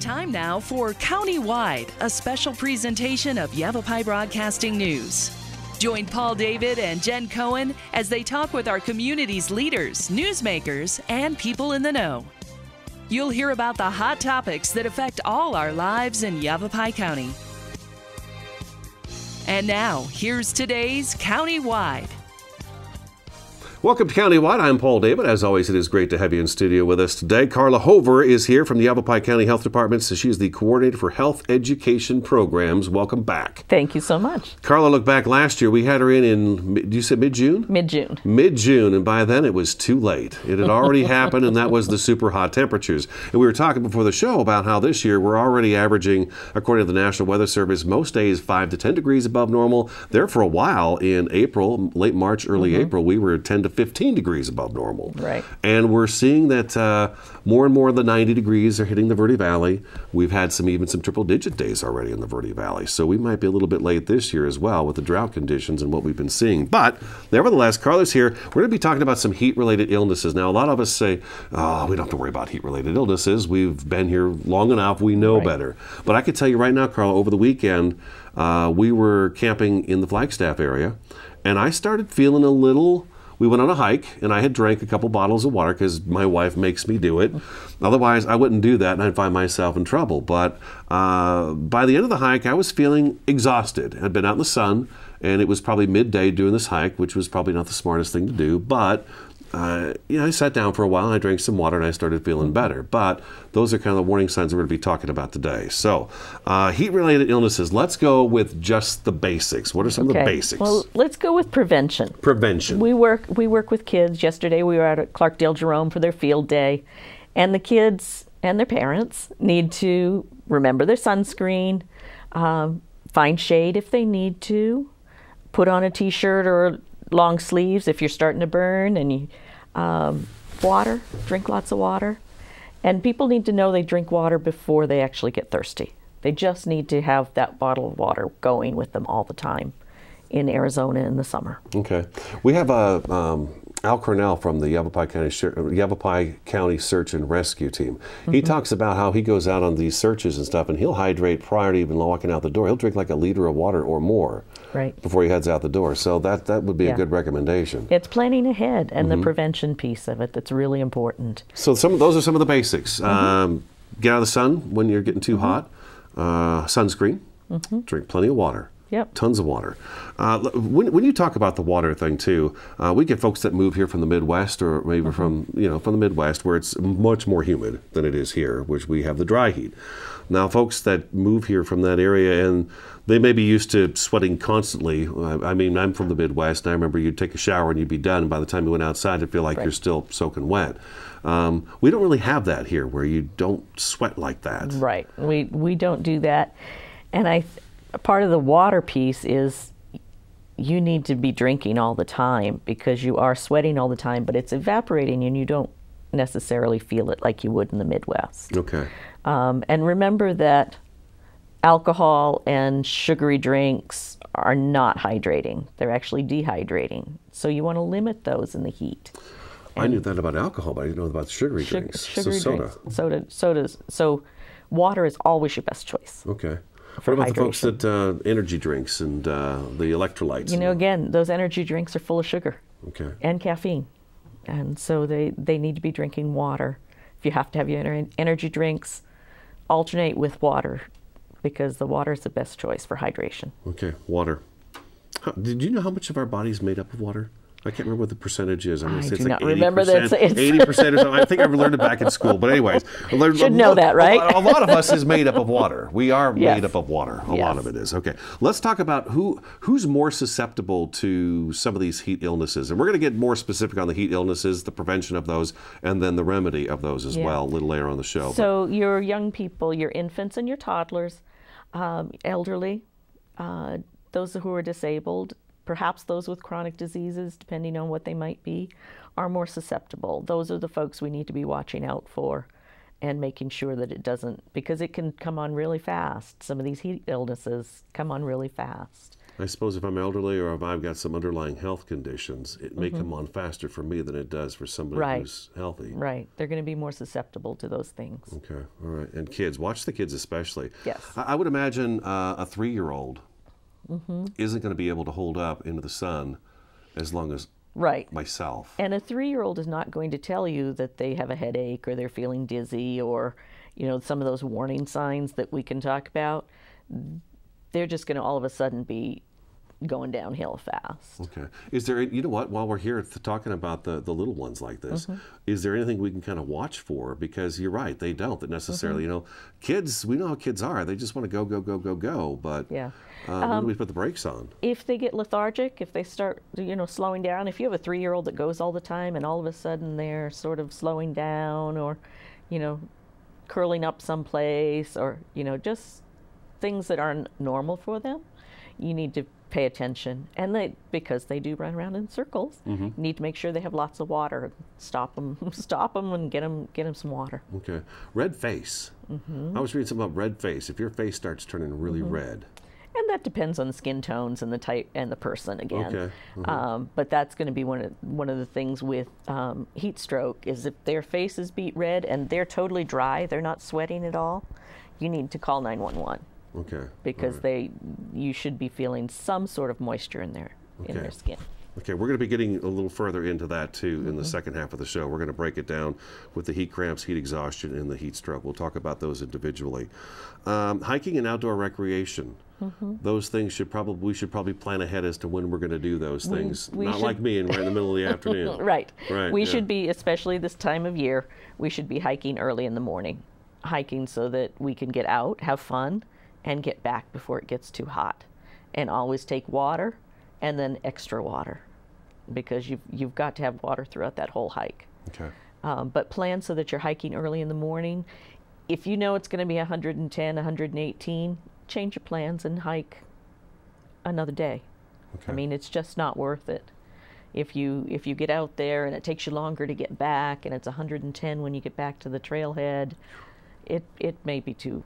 Time now for Countywide, a special presentation of Yavapai Broadcasting News. Join Paul David and Jen Cohen as they talk with our community's leaders, newsmakers, and people in the know. You'll hear about the hot topics that affect all our lives in Yavapai County. And now, here's today's Countywide. Welcome to Countywide. I'm Paul David. As always, it is great to have you in studio with us today. Carla Hover is here from the Yavapai County Health Department. So she is the coordinator for health education programs. Welcome back. Thank you so much. Carla, look back last year. We had her in you said mid-June? Mid-June. Mid-June, and by then it was too late. It had already happened, and that was the super hot temperatures. And we were talking before the show about how this year we're already averaging, according to the National Weather Service, most days 5 to 10 degrees above normal. There for a while in April, late March, early April, we were 10 to 15 degrees above normal. Right. And we're seeing that more and more of the 90 degrees are hitting the Verde Valley. We've had even some triple-digit days already in the Verde Valley. So we might be a little bit late this year as well with the drought conditions and what we've been seeing. But nevertheless, Carla's here. We're going to be talking about some heat-related illnesses. Now, a lot of us say, oh, we don't have to worry about heat-related illnesses. We've been here long enough. We know better. But I can tell you right now, Carla, over the weekend, we were camping in the Flagstaff area, and I started feeling a little... We went on a hike, and I had drank a couple bottles of water because my wife makes me do it. Otherwise, I wouldn't do that, and I'd find myself in trouble. But by the end of the hike, I was feeling exhausted. I'd been out in the sun, and it was probably midday doing this hike, which was probably not the smartest thing to do. But I sat down for a while, and I drank some water, and I started feeling better. But those are kind of the warning signs we're going to be talking about today. So, heat-related illnesses. Let's go with just the basics. What are some of the basics? Well, let's go with prevention. Prevention. We work with kids. Yesterday, we were at Clarkdale Jerome for their field day, and the kids and their parents need to remember their sunscreen, find shade if they need to, put on a T-shirt or long sleeves if you're starting to burn, and you water, drink lots of water. And people need to know they drink water before they actually get thirsty. They just need to have that bottle of water going with them all the time in Arizona in the summer. Okay. We have Al Cornell from the Yavapai County Search and Rescue Team. He talks about how he goes out on these searches and stuff, and he'll hydrate prior to even walking out the door. He'll drink like a liter of water or more before he heads out the door. So that would be a good recommendation. It's planning ahead and the prevention piece of it that's really important. So those are some of the basics. Get out of the sun when you're getting too hot. Sunscreen. Drink plenty of water. Yep. Tons of water. When you talk about the water thing too, we get folks that move here from the Midwest, or maybe from the Midwest, where it's much more humid than it is here, which we have the dry heat. Now, folks that move here from that area, and they may be used to sweating constantly. I mean, I'm from the Midwest, and I remember you'd take a shower and you'd be done. And by the time you went outside, it'd feel like you're still soaking wet. We don't really have that here, where you don't sweat like that. Right. We don't do that, and part of the water piece is you need to be drinking all the time because you are sweating all the time, but it's evaporating and you don't necessarily feel it like you would in the Midwest. Okay. And remember that alcohol and sugary drinks are not hydrating. They're actually dehydrating. So you want to limit those in the heat. I knew that about alcohol, but I didn't know about sugary drinks. Sugary soda. Drinks. Sodas. So water is always your best choice. Okay. What about the folks that energy drinks and the electrolytes? Again, those energy drinks are full of sugar and caffeine. And so they need to be drinking water. If you have to have your energy drinks, alternate with water, because the water is the best choice for hydration. Okay, water. Did you know how much of our body is made up of water? I can't remember what the percentage is. I do it's not like remember that. 80% or something. I think I learned it back in school. But anyways. Should know that, right? A lot of us is made up of water. We are made up of water. A lot of it is. Okay. Let's talk about who's more susceptible to some of these heat illnesses. And we're going to get more specific on the heat illnesses, the prevention of those, and then the remedy of those as well a little later on the show. So your young people, your infants and your toddlers, elderly, those who are disabled, perhaps those with chronic diseases, depending on what they might be, are more susceptible. Those are the folks we need to be watching out for and making sure that it doesn't, because it can come on really fast. Some of these heat illnesses come on really fast. I suppose if I'm elderly or if I've got some underlying health conditions, it may come on faster for me than it does for somebody who's healthy. Right. They're going to be more susceptible to those things. Okay. All right. And kids, watch the kids especially. Yes. I would imagine a 3-year-old isn't going to be able to hold up into the sun as long as myself. And a 3-year-old is not going to tell you that they have a headache or they're feeling dizzy or, some of those warning signs that we can talk about. They're just going to all of a sudden be going downhill fast. Okay. Is there, while we're here talking about the little ones like this, is there anything we can kind of watch for? Because you're right, they don't necessarily, kids, we know how kids are. They just want to go, go, go, go, go. But when do we put the brakes on? If they get lethargic, if they start, slowing down, if you have a 3-year-old that goes all the time and all of a sudden they're sort of slowing down or, curling up someplace or, just things that aren't normal for them, you need to pay attention. And because they do run around in circles, you need to make sure they have lots of water. Stop them and get them some water. Okay. Red face. I was reading something about red face. If your face starts turning really red. And that depends on the skin tones and the type and the person again. Okay. But that's going to be one of the things with heat stroke is if their face is beet red and they're totally dry, they're not sweating at all, you need to call 911. Okay. Because you should be feeling some sort of moisture in their skin. Okay, we're going to be getting a little further into that too in the second half of the show. We're going to break it down with the heat cramps, heat exhaustion, and the heat stroke. We'll talk about those individually. Hiking and outdoor recreation. Those things we should probably plan ahead as to when we're going to do those things. Not like me and right in the middle of the afternoon. Right. We should be, especially this time of year, we should be hiking early in the morning. Hiking so that we can get out, have fun, and get back before it gets too hot. And always take water and then extra water because you've got to have water throughout that whole hike. Okay. But plan so that you're hiking early in the morning. If you know it's going to be 110, 118, change your plans and hike another day. Okay. I mean, it's just not worth it. If you get out there and it takes you longer to get back and it's 110 when you get back to the trailhead, it may be too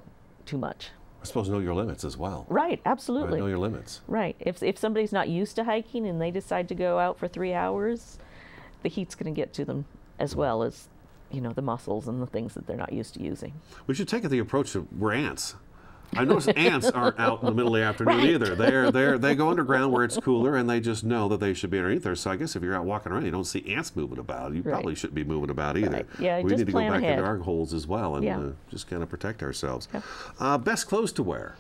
much. I suppose know your limits as well. Right, absolutely. Right, know your limits. Right. If somebody's not used to hiking and they decide to go out for 3 hours, the heat's going to get to them as well as, the muscles and the things that they're not used to using. We should take the approach of we're ants. I notice ants aren't out in the middle of the afternoon either. They go underground where it's cooler and they just know that they should be underneath there. So I guess if you're out walking around, you don't see ants moving about. You probably shouldn't be moving about either. Right. Yeah, we just need to go plan back ahead. into our holes as well and just kind of protect ourselves. Yeah. Best clothes to wear.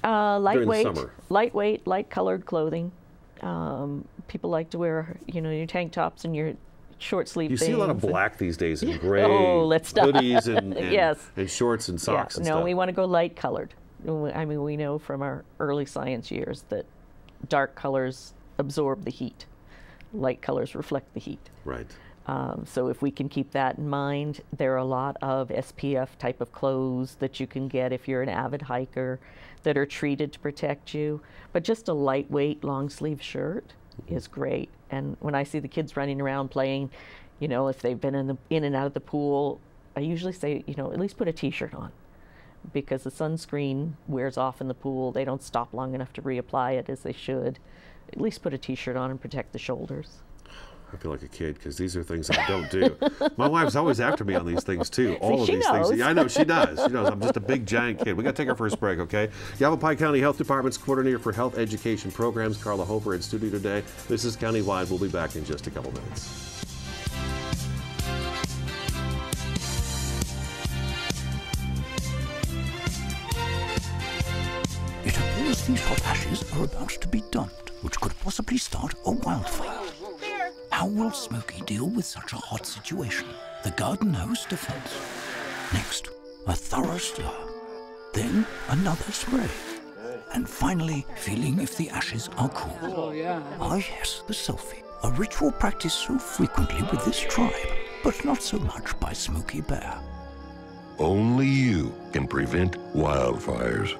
Lightweight, light-colored clothing. People like to wear, your tank tops and your short sleeve You things. see a lot of black these days and gray let's stop. hoodies and Yes. and shorts and socks and stuff. No, we want to go light-colored. I mean, we know from our early science years that dark colors absorb the heat. Light colors reflect the heat. Right. So if we can keep that in mind, there are a lot of SPF type of clothes that you can get if you're an avid hiker that are treated to protect you. But just a lightweight long sleeve shirt is great. And when I see the kids running around playing, if they've been in and out of the pool, I usually say, at least put a t-shirt on because the sunscreen wears off in the pool. They don't stop long enough to reapply it as they should. At least put a t-shirt on and protect the shoulders. I feel like a kid because these are things I don't do. My wife's always after me on these things too. All of she these knows. things. I know she does. She knows I'm just a big giant kid. We got to take our first break, okay? Yavapai County Health Department's coordinator for health education programs, Carla Hover, in studio today. This is Countywide. We'll be back in just a couple minutes. It appears these hot ashes are about to be dumped, which could possibly start a wildfire. How will Smokey deal with such a hot situation? The garden hose defense. Next, a thorough stir. Then another spray. And finally, feeling if the ashes are cool. Oh, yeah. Ah yes, the selfie. A ritual practiced so frequently with this tribe, but not so much by Smokey Bear. Only you can prevent wildfires.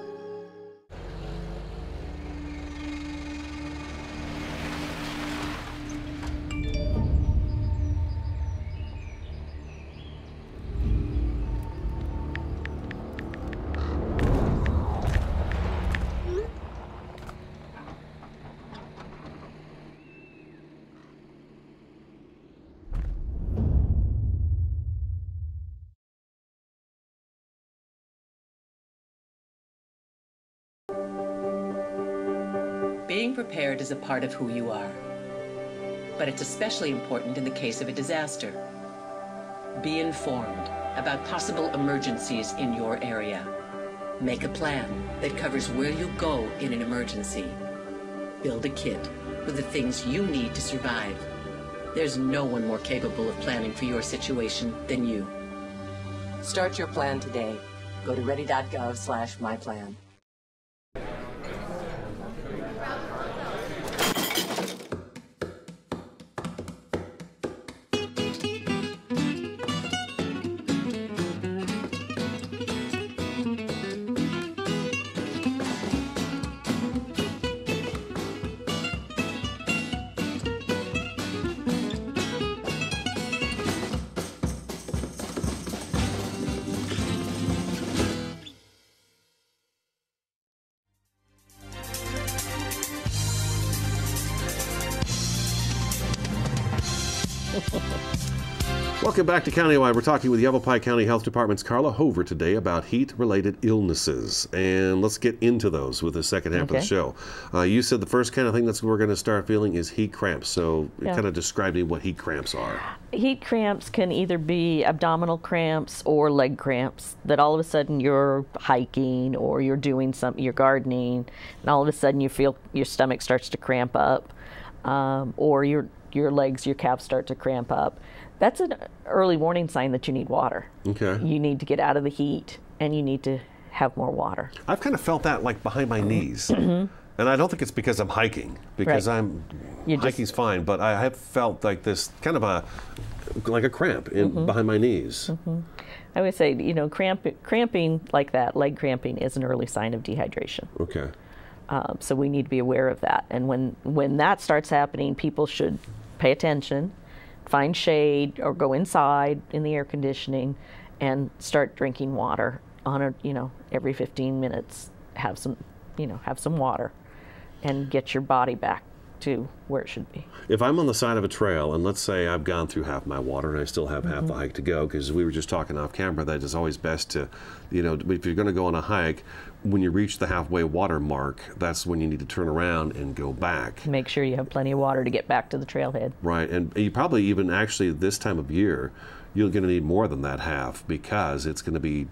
Being prepared is a part of who you are, but it's especially important in the case of a disaster. Be informed about possible emergencies in your area. Make a plan that covers where you go in an emergency. Build a kit with the things you need to survive. There's no one more capable of planning for your situation than you. Start your plan today. Go to ready.gov/myplan. Welcome back to Countywide. We're talking with Yavapai County Health Department's Carla Hover today about heat-related illnesses. And let's get into those with the second half of the show. You said the first kind of thing that we're going to start feeling is heat cramps. So kind of describe to me what heat cramps are. Heat cramps can either be abdominal cramps or leg cramps, that all of a sudden you're hiking or you're doing something, you're gardening, and all of a sudden you feel your stomach starts to cramp up, or your legs, your calves start to cramp up. That's an early warning sign that you need water. Okay. You need to get out of the heat, and you need to have more water. I've kind of felt that like behind my knees. And I don't think it's because I'm hiking, because hiking's fine, but I have felt like this kind of like a cramp behind my knees. I would say, cramping like that, leg cramping, is an early sign of dehydration. Okay. So we need to be aware of that. And when that starts happening, people should pay attention, find shade, or go inside in the air conditioning and start drinking water on every 15 minutes. Have some water and get your body back to where it should be. If I'm on the side of a trail, and let's say I've gone through half my water and I still have half the hike to go, because we were just talking off camera that it's always best to, if you're going to go on a hike, when you reach the halfway water mark, that's when you need to turn around and go back. Make sure you have plenty of water to get back to the trailhead. Right, and you probably even actually this time of year, you're going to need more than that half, because it's going to be,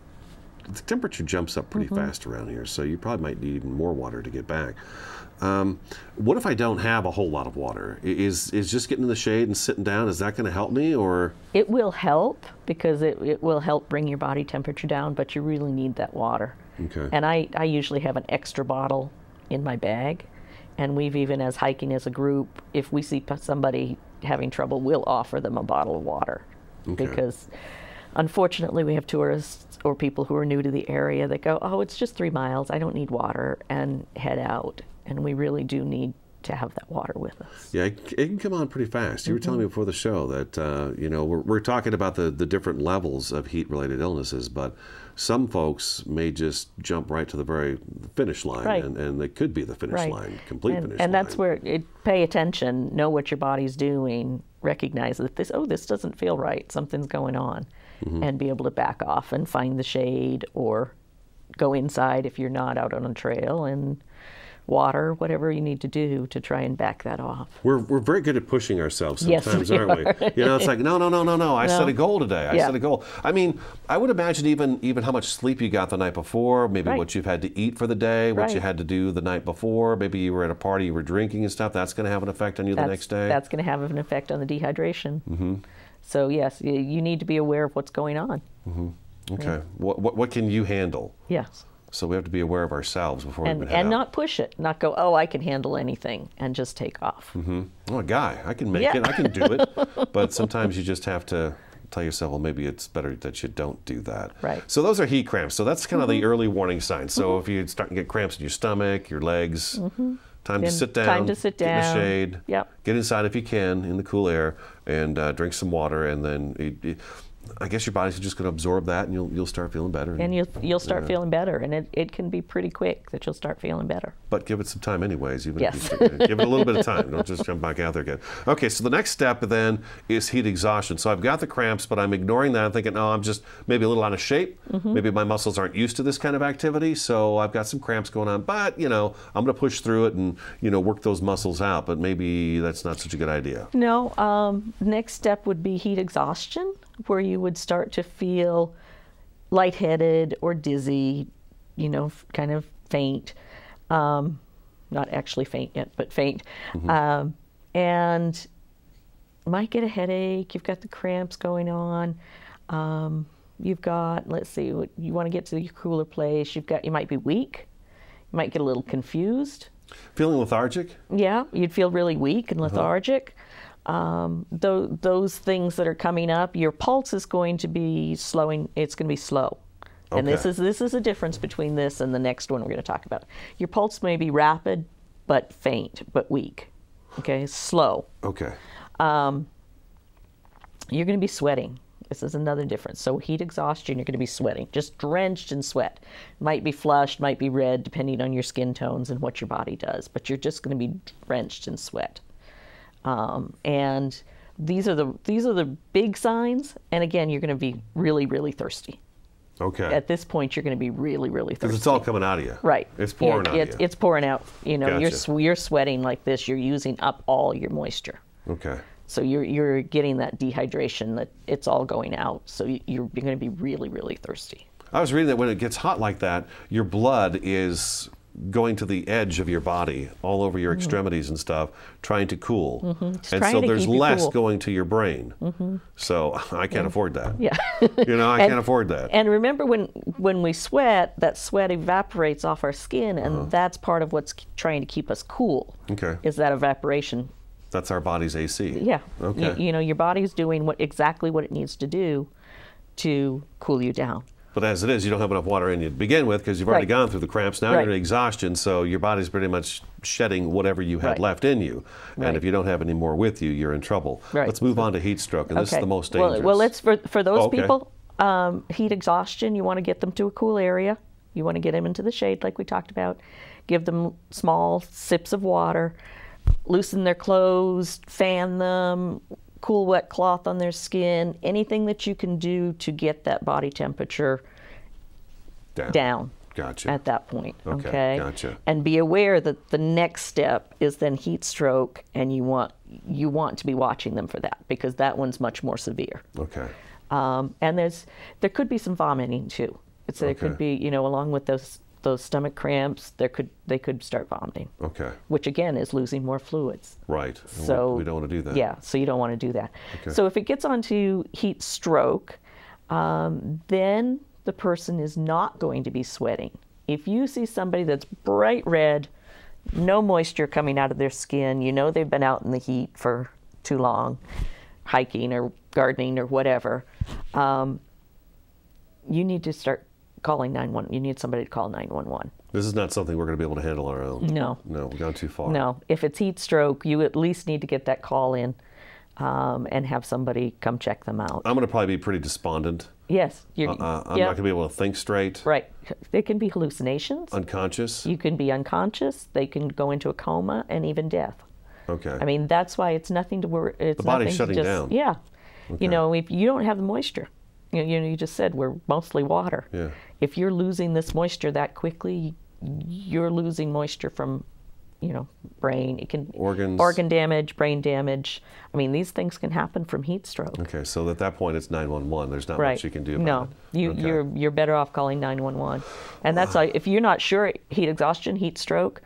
the temperature jumps up pretty fast around here, so you probably might need even more water to get back. What if I don't have a whole lot of water? Is just getting in the shade and sitting down, is that going to help me, or? It will help, because it will help bring your body temperature down, but you really need that water. Okay. And I usually have an extra bottle in my bag, and we've even, as hiking as a group, if we see somebody having trouble, we'll offer them a bottle of water. Okay. Because unfortunately we have tourists or people who are new to the area that go, oh, it's just 3 miles, I don't need water, and head out. And we really do need to have that water with us. Yeah, it can come on pretty fast. You were telling me before the show that, we're talking about the different levels of heat-related illnesses, but some folks may just jump right to the very finish line, right. and it could be the finish line, complete finish line. And that's where pay attention, know what your body's doing, recognize that this doesn't feel right, something's going on, and be able to back off and find the shade, or go inside if you're not out on a trail, and water, whatever you need to do to try and back that off. We're very good at pushing ourselves sometimes, yes, we aren't we? It's like, no. I set a goal today. I set a goal. I mean, I would imagine even how much sleep you got the night before, maybe what you've had to eat for the day, what you had to do the night before, maybe you were at a party, you were drinking and stuff. That's going to have an effect on you the next day? That's going to have an effect on the dehydration. So yes, you need to be aware of what's going on. Okay. Yeah. What can you handle? Yes. So we have to be aware of ourselves before we head out. And not push it, not go, oh, I can handle anything, and just take off. Oh, a guy, I can make it, I can do it. But sometimes you just have to tell yourself, well, maybe it's better that you don't do that. Right. So those are heat cramps. So that's kind of the early warning signs. So if you start to get cramps in your stomach, your legs, time to sit down, get in the shade, get inside if you can, in the cool air, and drink some water, and then I guess your body's just going to absorb that, and you'll start feeling better. And you'll start feeling better, and it can be pretty quick that you'll start feeling better. But give it some time anyways. Even Yes. if give it a little bit of time. Don't just jump back out there again. Okay, so the next step then is heat exhaustion. So I've got the cramps, but I'm ignoring that. I'm thinking, oh, I'm just maybe a little out of shape. Maybe my muscles aren't used to this kind of activity, so I've got some cramps going on. But, I'm going to push through it and, work those muscles out. But maybe that's not such a good idea. No, next step would be heat exhaustion, where you would start to feel lightheaded or dizzy, kind of faint. Not actually faint yet, but faint. And might get a headache. You've got the cramps going on. You've got, let's see, you want to get to your cooler place. You might be weak. You might get a little confused. Feeling lethargic? Yeah, you'd feel really weak and lethargic. Those things that are coming up, your pulse is going to be slowing. It's going to be slow. Okay. And this is a difference between this and the next one we're going to talk about. Your pulse may be rapid, but faint, but weak. Okay, slow. Okay. You're going to be sweating. This is another difference. So heat exhaustion, you're going to be sweating, just drenched in sweat. Might be flushed, might be red, depending on your skin tones and what your body does. But you're just going to be drenched in sweat. And these are the big signs. And again, you're going to be really, really thirsty. Okay. At this point, you're going to be really, really thirsty. Because it's all coming out of you. Right. It's pouring out of you. It's pouring out. Gotcha. You're sweating like this. You're using up all your moisture. Okay. So you're getting that dehydration, that it's all going out. So you're going to be really, really thirsty. I was reading that when it gets hot like that, your blood is going to the edge of your body, all over your extremities and stuff, trying to cool. And so there's less cool. going to your brain. So I can't afford that. Yeah. I can't afford that. And remember, when we sweat, that sweat evaporates off our skin, and that's part of what's trying to keep us cool. Okay. Is that evaporation. That's our body's AC. Yeah. Okay. Your body's doing exactly what it needs to do to cool you down. But as it is, you don't have enough water in you to begin with because you've already gone through the cramps. Now you're in exhaustion, so your body's pretty much shedding whatever you had left in you. And if you don't have any more with you, you're in trouble. Right. Let's move on to heat stroke, and this is the most dangerous. Well, let's for those people, heat exhaustion, you want to get them to a cool area. You want to get them into the shade like we talked about. Give them small sips of water. Loosen their clothes, fan them, cool wet cloth on their skin, anything that you can do to get that body temperature down. Gotcha. At that point. Okay. Gotcha. And be aware that the next step is then heat stroke, and you want to be watching them for that, because that one's much more severe. Okay. And there could be some vomiting too. There could be, along with those stomach cramps, they could start vomiting. Okay. Which again is losing more fluids. Right. So we don't want to do that. Yeah. So you don't want to do that. Okay. So if it gets onto heat stroke, then the person is not going to be sweating. If you see somebody that's bright red, no moisture coming out of their skin, they've been out in the heat for too long, hiking or gardening or whatever, you need to start calling 911. You need somebody to call 911. This is not something we're going to be able to handle on our own. No. No, we've gone too far. No. If it's heat stroke, you at least need to get that call in and have somebody come check them out. I'm going to probably be pretty despondent. Yes. I'm not going to be able to think straight. Right. There can be hallucinations. Unconscious. You can be unconscious. They can go into a coma and even death. Okay. I mean, that's why it's nothing to worry. It's the body's shutting down. Yeah. Okay. If you don't have the moisture, you just said we're mostly water. Yeah. If you're losing this moisture that quickly, you're losing moisture from, brain. It can organ damage, brain damage. I mean, these things can happen from heat stroke. Okay, so at that point, it's 911. There's not much you can do about it. No, you're better off calling 911. And that's why, if you're not sure, heat exhaustion, heat stroke,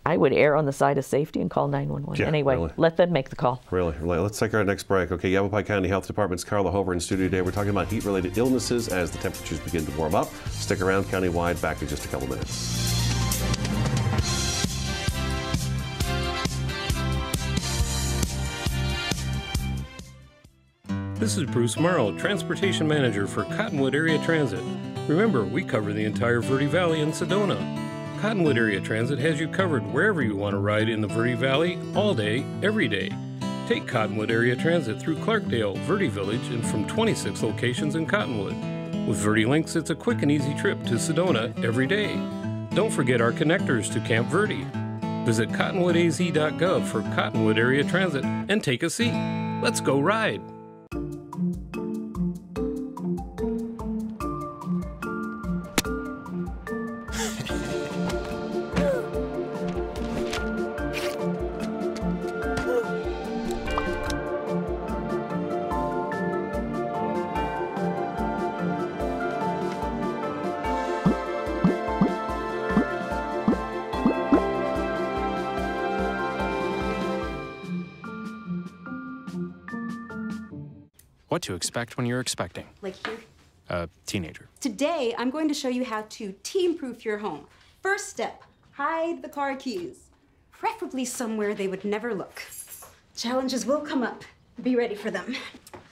I would err on the side of safety and call 911. Yeah, anyway, really. Let them make the call. Really. Let's take our next break. Okay, Yavapai County Health Department's Carla Hover in studio today. We're talking about heat-related illnesses as the temperatures begin to warm up. Stick around, countywide. Back in just a couple minutes. This is Bruce Morrow, Transportation Manager for Cottonwood Area Transit. Remember, we cover the entire Verde Valley and Sedona. Cottonwood Area Transit has you covered wherever you want to ride in the Verde Valley, all day, every day. Take Cottonwood Area Transit through Clarkdale, Verde Village, and from 26 locations in Cottonwood. With Verde Links, it's a quick and easy trip to Sedona every day. Don't forget our connectors to Camp Verde. Visit cottonwoodaz.gov for Cottonwood Area Transit and take a seat. Let's go ride. What to expect when you're expecting. Like here? A teenager. Today, I'm going to show you how to teen-proof your home. First step, hide the car keys. Preferably somewhere they would never look. Challenges will come up. Be ready for them.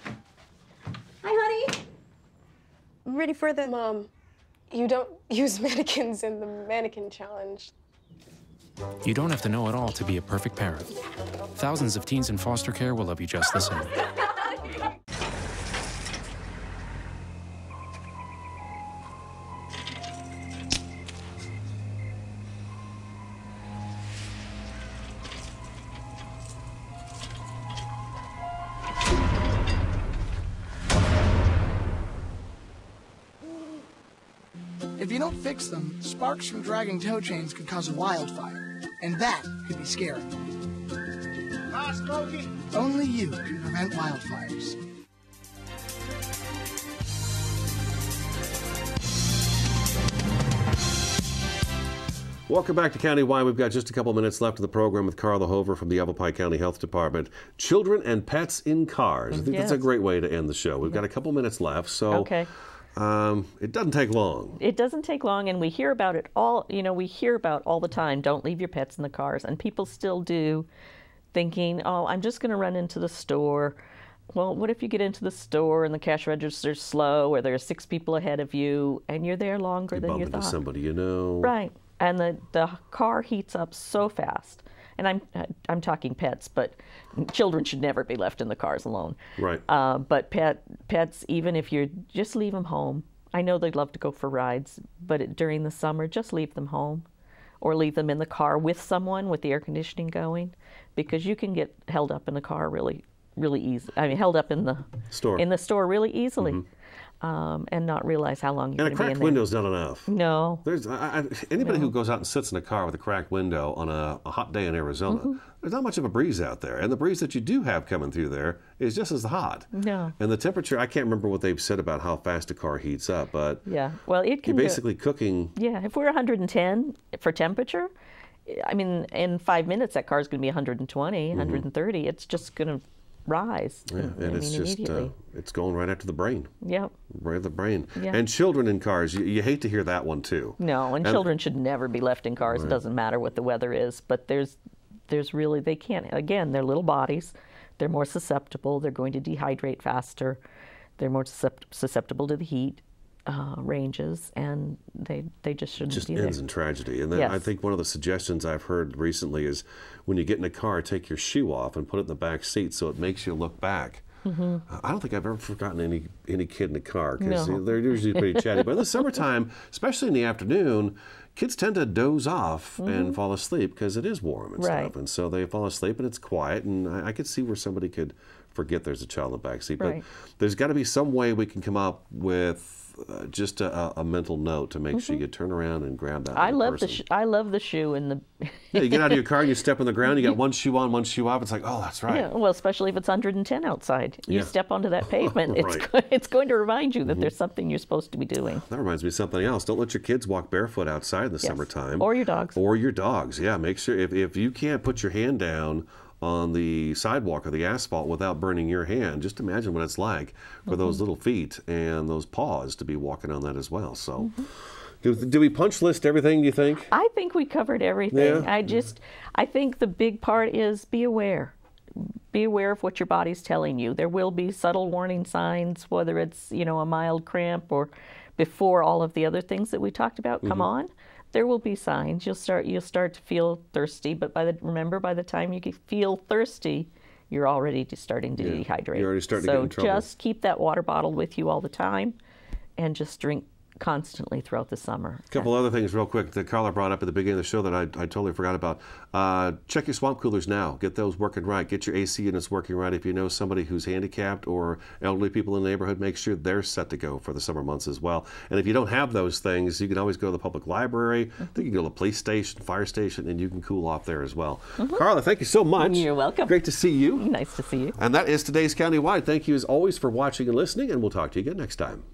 Hi, honey. Ready for the... Mom, you don't use mannequins in the mannequin challenge. You don't have to know it all to be a perfect parent. Thousands of teens in foster care will love you just the same. If you don't fix them, sparks from dragging tow chains could cause a wildfire, and that could be scary. Hi, Smokey. Only you can prevent wildfires. Welcome back to Countywide. We've got just a couple minutes left of the program with Carla Hover from the Yavapai County Health Department. Children and pets in cars. I think that's a great way to end the show. We've got a couple minutes left, so okay. It doesn't take long. It doesn't take long, and we hear about it all. You know, we hear about all the time. Don't leave your pets in the cars, and people still do, thinking, "Oh, I'm just going to run into the store." Well, what if you get into the store and the cash register's slow, or there are 6 people ahead of you, and you're there longer than you thought? Into somebody you know. Right, and the car heats up so fast. And I'm talking pets, but children should never be left in the cars alone. Right. But pets, even if you're, just leave them home. I know they'd love to go for rides, but during the summer, just leave them home, or leave them in the car with someone with the air conditioning going, because you can get held up in the car really easy. I mean, held up in the store really easily. Mm-hmm. And not realize how long you're going to be in there. And a cracked window's not enough. No. There's anybody who goes out and sits in a car with a cracked window on a hot day in Arizona, there's not much of a breeze out there. And the breeze that you do have coming through there is just as hot. No. And the temperature, I can't remember what they've said about how fast a car heats up, but yeah, well, it can you're basically cooking. Yeah, if we're 110 for temperature, I mean, in 5 minutes that car's going to be 120, 130. It's just going to rise. Yeah, and it's just it's going right after the brain. Yep. Right at the brain. Yep. And children in cars, you hate to hear that one too. No, and children should never be left in cars. Right. It doesn't matter what the weather is, but there's really, they can't, again, they're little bodies. They're more susceptible. They're going to dehydrate faster. They're more susceptible to the heat ranges, and they just shouldn't just be ends there. in tragedy. And then I think one of the suggestions I've heard recently is when you get in a car, take your shoe off and put it in the back seat so it makes you look back. I don't think I've ever forgotten any kid in a car, because they're usually pretty chatty. But in the summertime, especially in the afternoon, kids tend to doze off and fall asleep because it is warm and stuff. And so they fall asleep and it's quiet. And I could see where somebody could forget there's a child in the back seat. But there's got to be some way we can come up with just a mental note to make sure you turn around and grab that. I love the shoe in the. Yeah, you get out of your car and you step on the ground. You got one shoe on, one shoe off. It's like, oh, that's right. Yeah, well, especially if it's 110 outside, you step onto that pavement. It's going to remind you that there's something you're supposed to be doing. That reminds me of something else. Don't let your kids walk barefoot outside in the summertime. Or your dogs. Or your dogs. Yeah, make sure if you can't put your hand down on the sidewalk or the asphalt without burning your hand, just imagine what it's like for those little feet and those paws to be walking on that as well. So do we punch list everything, do you think? I think we covered everything. Yeah. I think the big part is be aware. Be aware of what your body's telling you. There will be subtle warning signs, whether it's, a mild cramp or before all of the other things that we talked about come on. There will be signs. You'll start to feel thirsty, but remember, by the time you feel thirsty, you're already starting to dehydrate. You're already starting to get in trouble. So just keep that water bottle with you all the time and just drink constantly throughout the summer. A couple other things real quick that Carla brought up at the beginning of the show that I totally forgot about. Check your swamp coolers now. Get those working right. Get your AC units working right. If you know somebody who's handicapped or elderly people in the neighborhood, make sure they're set to go for the summer months as well. And if you don't have those things, you can always go to the public library. I think you can go to the police station, fire station, and you can cool off there as well. Carla, thank you so much. You're welcome. Great to see you. Nice to see you. And that is today's Countywide. Thank you as always for watching and listening, and we'll talk to you again next time.